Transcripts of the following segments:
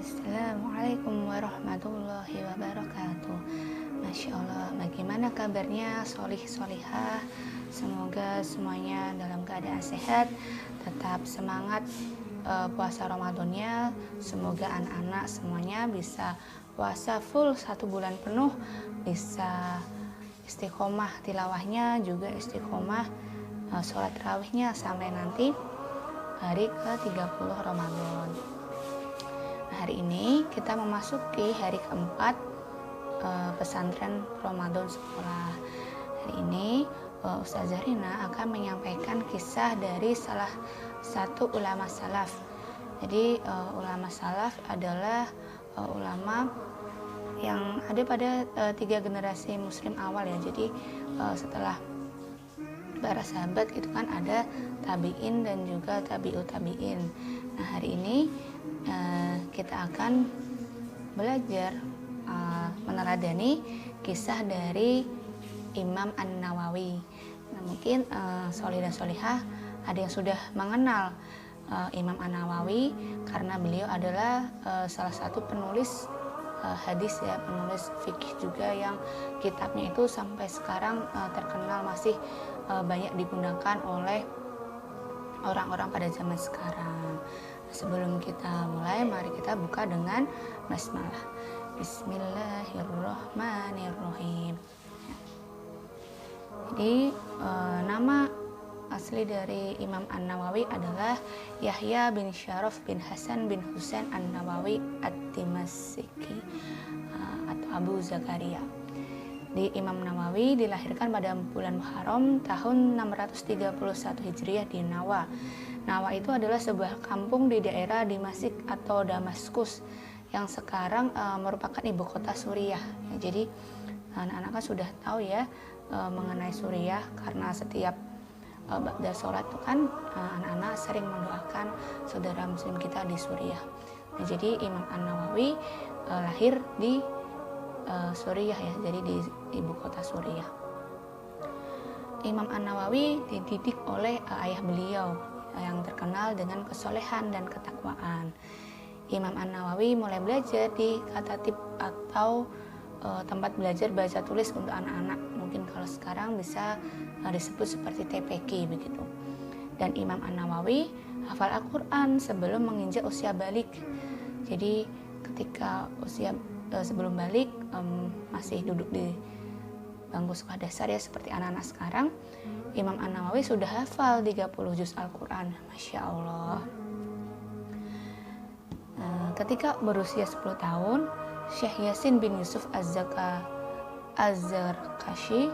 Assalamualaikum warahmatullahi wabarakatuh. Masya Allah, bagaimana kabarnya solih solihah? Semoga semuanya dalam keadaan sehat, tetap semangat puasa Ramadannya. Semoga anak-anak semuanya bisa puasa full 1 bulan penuh, bisa istiqomah tilawahnya, juga istiqomah sholat tarawihnya sampai nanti hari ke-30 Ramadan. Hari ini kita memasuki hari keempat pesantren Ramadan sekolah. Hari ini Ustazah Rina akan menyampaikan kisah dari salah satu ulama salaf. Jadi ulama salaf adalah ulama yang ada pada 3 generasi muslim awal ya. Jadi setelah para sahabat itu kan ada tabi'in dan juga tabi'ut tabi'in. Nah, hari ini kita akan belajar meneladani kisah dari Imam An-Nawawi. Nah, mungkin solih dan solihah ada yang sudah mengenal Imam An-Nawawi karena beliau adalah salah satu penulis hadis ya, penulis fikih juga yang kitabnya itu sampai sekarang terkenal, masih banyak digunakan oleh orang-orang pada zaman sekarang. Sebelum kita mulai, mari kita buka dengan basmalah. Bismillahirrahmanirrahim. Jadi nama asli dari Imam An-Nawawi adalah Yahya bin Syaraf bin Hasan bin Husain An-Nawawi Ad-Dimashqi atau Abu Zakaria. Di Imam Nawawi dilahirkan pada bulan Muharram tahun 631 Hijriah di Nawa. Nawa itu adalah sebuah kampung di daerah Dimashq atau Damaskus yang sekarang merupakan ibu kota Suriah. Ya, jadi anak-anak kan sudah tahu ya mengenai Suriah karena setiap ba'da sholat itu kan anak-anak sering mendoakan saudara muslim kita di Suriah. Nah, jadi Imam An-Nawawi lahir di Suriah ya, jadi di ibu kota Suriah. Imam An-Nawawi dididik oleh ayah beliau yang terkenal dengan kesolehan dan ketakwaan. Imam An-Nawawi mulai belajar di katatib atau tempat belajar baca tulis untuk anak-anak. Mungkin kalau sekarang bisa disebut seperti TPQ begitu. Dan Imam An-Nawawi hafal Al-Quran sebelum menginjak usia balik. Jadi ketika usia sebelum balik masih duduk di bangku sekolah dasar ya seperti anak-anak sekarang, Imam An-Nawawi sudah hafal 30 juz Al-Quran. Masya Allah. Ketika berusia 10 tahun, Syekh Yasin bin Yusuf Az-Zarkashi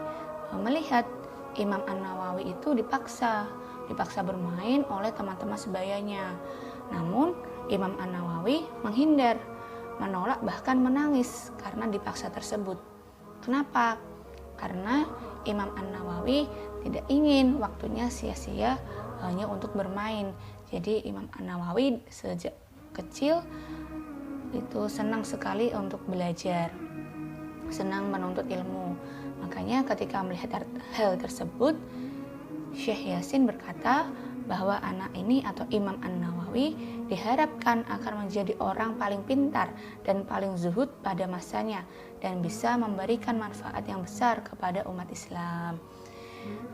melihat Imam An-Nawawi itu dipaksa bermain oleh teman-teman sebayanya. Namun Imam An-Nawawi menghindar, menolak, bahkan menangis karena dipaksa tersebut. Kenapa? Karena Imam An-Nawawi tidak ingin waktunya sia-sia hanya untuk bermain. Jadi Imam An-Nawawi sejak kecil itu senang sekali untuk belajar, senang menuntut ilmu. Makanya ketika melihat hal tersebut, Syekh Yasin berkata bahwa anak ini atau Imam An-Nawawi diharapkan akan menjadi orang paling pintar dan paling zuhud pada masanya dan bisa memberikan manfaat yang besar kepada umat Islam.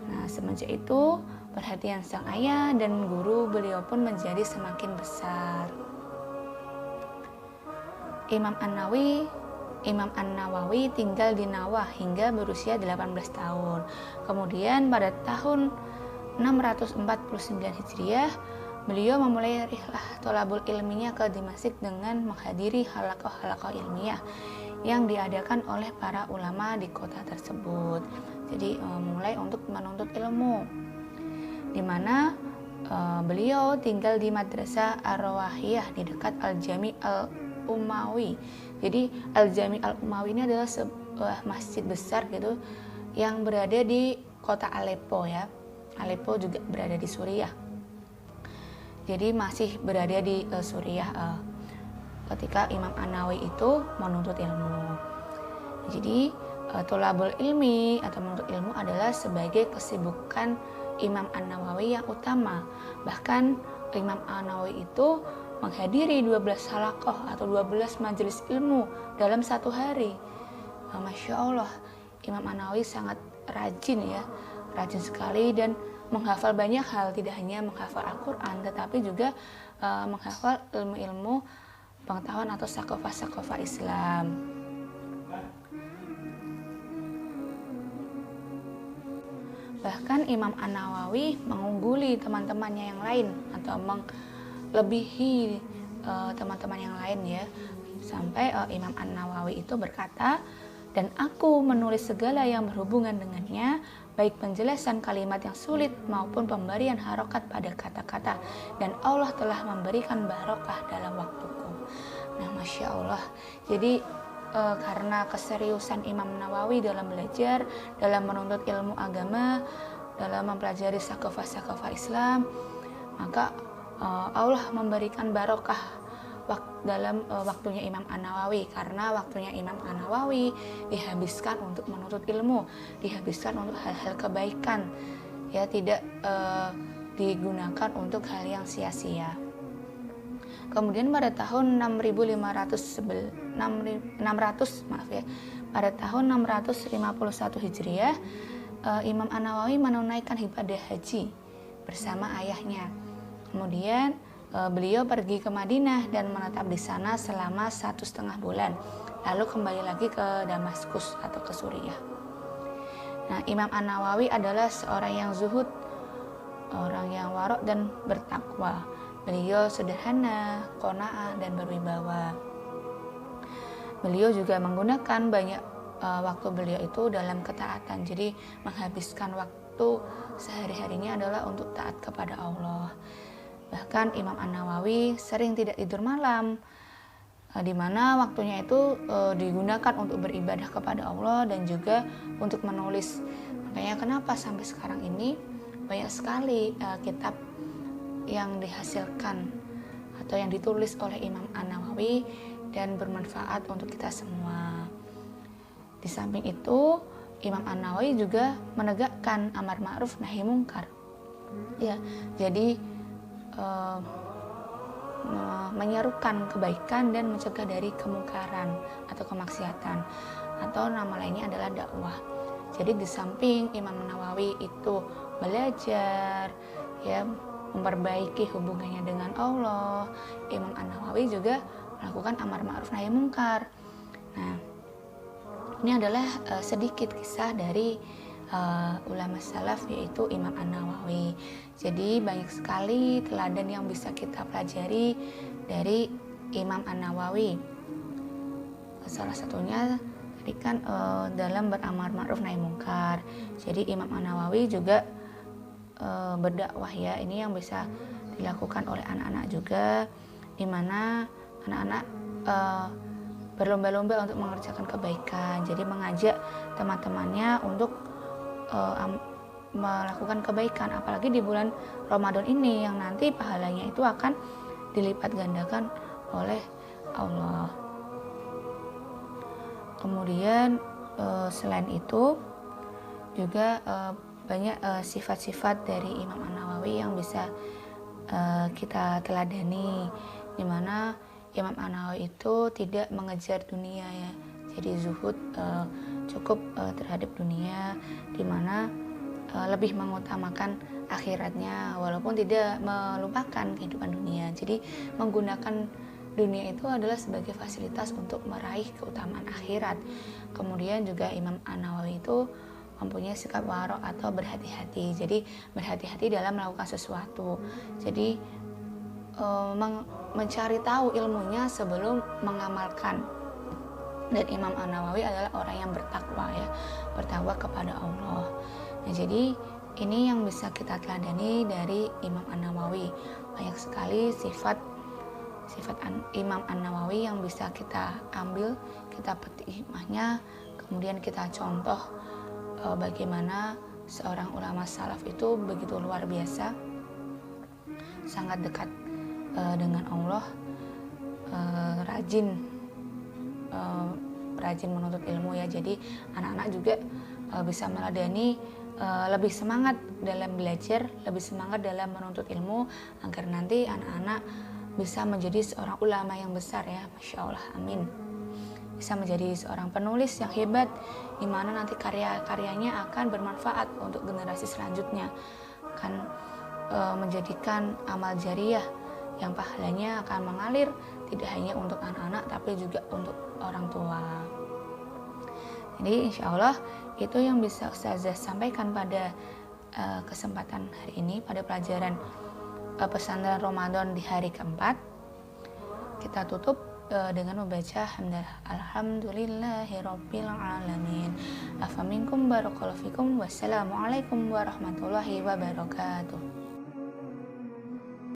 Nah, semenjak itu perhatian sang ayah dan guru beliau pun menjadi semakin besar. Imam An-Nawawi tinggal di Nawa hingga berusia 18 tahun. Kemudian pada tahun 649 Hijriah, beliau memulai rihlah tholabul ilminya ke Dimashq dengan menghadiri halaqah-halaqah ilmiah yang diadakan oleh para ulama di kota tersebut. Jadi mulai untuk menuntut ilmu, di mana beliau tinggal di Madrasah Ar-Rawahiyah di dekat Al-Jami Al-Umawi. Jadi Al-Jami Al-Umawi ini adalah sebuah masjid besar gitu yang berada di kota Aleppo ya. Aleppo juga berada di Suriah. Jadi masih berada di Suriah ketika Imam An-Nawawi itu menuntut ilmu. Jadi tholabul ilmi atau menuntut ilmu adalah sebagai kesibukan Imam An-Nawawi yang utama. Bahkan Imam An-Nawawi itu menghadiri 12 halaqah atau 12 majelis ilmu dalam satu hari. Masya Allah, Imam An-Nawawi sangat rajin ya, rajin sekali dan menghafal banyak hal, tidak hanya menghafal Al-Quran tetapi juga menghafal ilmu-ilmu pengetahuan atau sakofa-sakofa Islam. Bahkan Imam An-Nawawi mengungguli teman-temannya yang lain atau melebihi teman-teman yang lain ya, sampai Imam An-Nawawi itu berkata, dan aku menulis segala yang berhubungan dengannya, baik penjelasan kalimat yang sulit maupun pemberian harokat pada kata-kata, dan Allah telah memberikan barokah dalam waktuku. Nah, Masya Allah, jadi karena keseriusan Imam Nawawi dalam belajar, dalam menuntut ilmu agama, dalam mempelajari sakofa-sakofa Islam, maka Allah memberikan barokah dalam waktunya Imam An-Nawawi, karena waktunya Imam An-Nawawi dihabiskan untuk menuntut ilmu, dihabiskan untuk hal-hal kebaikan, ya tidak digunakan untuk hal yang sia-sia. Kemudian pada tahun 651 Hijriah, Imam An-Nawawi menunaikan ibadah haji bersama ayahnya. Kemudian beliau pergi ke Madinah dan menetap di sana selama 1,5 bulan, lalu kembali lagi ke Damaskus atau ke Suriah. Nah, Imam An-Nawawi adalah seorang yang zuhud, orang yang warok dan bertakwa. Beliau sederhana, qanaah dan berwibawa. Beliau juga menggunakan banyak waktu beliau itu dalam ketaatan, jadi menghabiskan waktu sehari-harinya adalah untuk taat kepada Allah. Bahkan Imam An-Nawawi sering tidak tidur malam, di mana waktunya itu digunakan untuk beribadah kepada Allah dan juga untuk menulis. Makanya kenapa sampai sekarang ini banyak sekali kitab yang dihasilkan atau yang ditulis oleh Imam An-Nawawi dan bermanfaat untuk kita semua. Di samping itu, Imam An-Nawawi juga menegakkan amar ma'ruf nahi mungkar. Ya, jadi menyerukan kebaikan dan mencegah dari kemungkaran atau kemaksiatan, atau nama lainnya adalah dakwah. Jadi di samping Imam Nawawi itu belajar, ya, memperbaiki hubungannya dengan Allah, Imam An-Nawawi juga melakukan amar ma'ruf nahi mungkar. Nah, ini adalah sedikit kisah dari ulama salaf, yaitu Imam An-Nawawi. Jadi banyak sekali teladan yang bisa kita pelajari dari Imam An-Nawawi. Salah satunya tadi kan dalam beramar ma'ruf nahi mungkar. Jadi Imam An-Nawawi juga berdakwah ya. Ini yang bisa dilakukan oleh anak-anak juga, di mana anak-anak berlomba-lomba untuk mengerjakan kebaikan. Jadi mengajak teman-temannya untuk melakukan kebaikan, apalagi di bulan Ramadan ini yang nanti pahalanya itu akan dilipat gandakan oleh Allah. Kemudian selain itu juga banyak sifat-sifat dari Imam An-Nawawi yang bisa kita teladani, di mana Imam An-Nawawi itu tidak mengejar dunia ya, jadi zuhud, cukup terhadap dunia, di mana lebih mengutamakan akhiratnya walaupun tidak melupakan kehidupan dunia. Jadi menggunakan dunia itu adalah sebagai fasilitas untuk meraih keutamaan akhirat. Kemudian juga Imam An-Nawawi itu mempunyai sikap warok atau berhati-hati. Jadi berhati-hati dalam melakukan sesuatu. Jadi mencari tahu ilmunya sebelum mengamalkan. Dan Imam An-Nawawi adalah orang yang bertakwa ya, bertakwa kepada Allah. Nah, jadi ini yang bisa kita teladani dari Imam An-Nawawi. Banyak sekali sifat Imam An-Nawawi yang bisa kita ambil, kita petik hikmahnya, kemudian kita contoh bagaimana seorang ulama salaf itu begitu luar biasa, sangat dekat dengan Allah, rajin menuntut ilmu ya. Jadi anak-anak juga bisa meladani, lebih semangat dalam belajar, lebih semangat dalam menuntut ilmu, agar nanti anak-anak bisa menjadi seorang ulama yang besar ya, Masya Allah, amin. Bisa menjadi seorang penulis yang hebat, di mana nanti karya-karyanya akan bermanfaat untuk generasi selanjutnya, akan menjadikan amal jariah yang pahalanya akan mengalir tidak hanya untuk anak-anak tapi juga untuk orang tua. Jadi insya Allah itu yang bisa Ustazah sampaikan pada kesempatan hari ini, pada pelajaran pesantren Ramadan di hari keempat. Kita tutup dengan membaca Alhamdulillahirabbil alamin. Afaminkum barakallahu fikum. Wassalamualaikum warahmatullahi wabarakatuh.